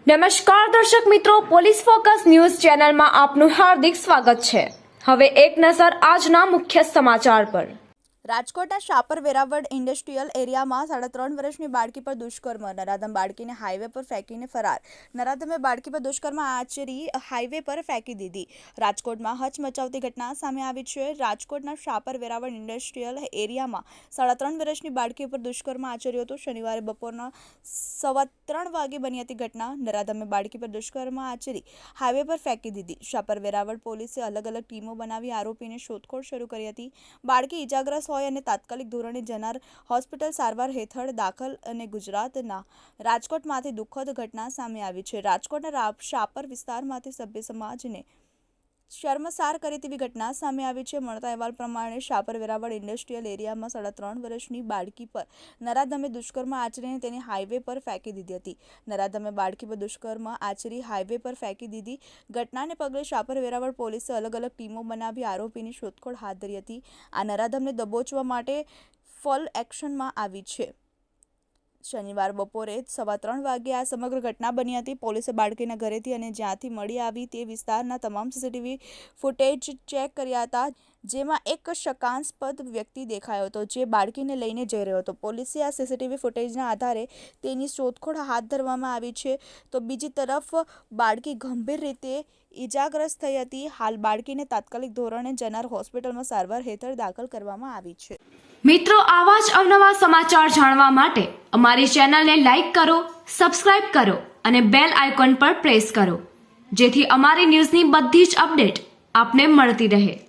નમસ્કાર દર્શક મિત્રો, પોલીસ ફોકસ ન્યૂઝ ચેનલમાં આપનું હાર્દિક સ્વાગત છે। હવે એક નજર આજના મુખ્ય સમાચાર પર। રાજકોટના શાપર વેરાવળ ઇન્ડસ્ટ્રીયલ એરિયામાં 3.5 વર્ષની બાળકી પર દુષ્કર્મ, નરાધમ બાળકીને હાઈવે પર ફેંકીને ફરાર। નરાધમે બાળકી પર દુષ્કર્મ આચરી હાઈવે પર ફેંકી દીધી। રાજકોટમાં હચમચાવતી ઘટના સામે આવી છે। રાજકોટના શાપર વેરાવળ ઇન્ડસ્ટ્રીયલ એરિયામાં 3.5 વર્ષની બાળકી પર દુષ્કર્મ આચર્યો હતો। શનિવારે બપોરના 3:15 વાગે બની હતી ઘટના। નરાધમે બાળકી પર દુષ્કર્મ આચરી હાઈવે પર ફેંકી દીધી। શાપર વેરાવળ પોલીસે અલગ અલગ ટીમો બનાવી આરોપીને શોધખોળ શરૂ કરી હતી। બાળકી ઇજાગ્રસ્ત અને તાત્કાલિક ધોરણે જનાર હોસ્પિટલ સારવાર હેઠળ દાખલ અને ગુજરાતના રાજકોટમાંથી દુઃખદ ઘટના સામે આવી છે। રાજકોટના શાપર વિસ્તારમાંથી સભ્ય સમાજને શર્મસાર કરે તેવી ઘટના સામે આવી છે। મળતા અહેવાલ પ્રમાણે શાપર વેરાવળ ઇન્ડસ્ટ્રીયલ એરિયામાં 3.5 વર્ષની બાળકી પર નરાધમે દુષ્કર્મ આચરીને તેને હાઈવે પર ફેંકી દીધી હતી। નરાધમે બાળકી પર દુષ્કર્મ આચરી હાઈવે પર ફેંકી દીધી ઘટનાને પગલે શાપર વેરાવળ પોલીસે અલગ અલગ ટીમો બનાવી આરોપીની શોધખોળ હાથ ધરી હતી। આ નરાધમને દબોચવા માટે ફૂલ એક્શનમાં આવી છે। શનિવાર બપોરે 3:15 વાગે આ સમગ્ર ઘટના બની હતી। પોલીસે બાળકીના ઘરેથી અને જ્યાંથી મળી આવી તે વિસ્તારના તમામ સીસીટીવી ફૂટેજ ચેક કર્યા હતા, જેમાં એક શંકાસ્પદ વ્યક્તિ દેખાયો હતો જે બાળકીને લઈને જઈ રહ્યો હતો। પોલીસે આ સીસીટીવી ફૂટેજના આધારે તેની શોધખોળ હાથ ધરવામાં આવી છે। તો બીજી તરફ બાળકી ગંભીર રીતે ઇજાગ્રસ્ત થઈ હતી। હાલ બાળકીને તાત્કાલિક ધોરણે જનાર હોસ્પિટલમાં સારવાર હેઠળ દાખલ કરવામાં આવી છે। મિત્રો, આવા જ અવનવા સમાચાર જાણવા માટે અમારી ચેનલને લાઈક કરો, સબસ્ક્રાઇબ કરો અને બેલ આઇકોન પર પ્રેસ કરો, જેથી અમારી ન્યૂઝની બધી જ અપડેટ આપને મળતી રહે।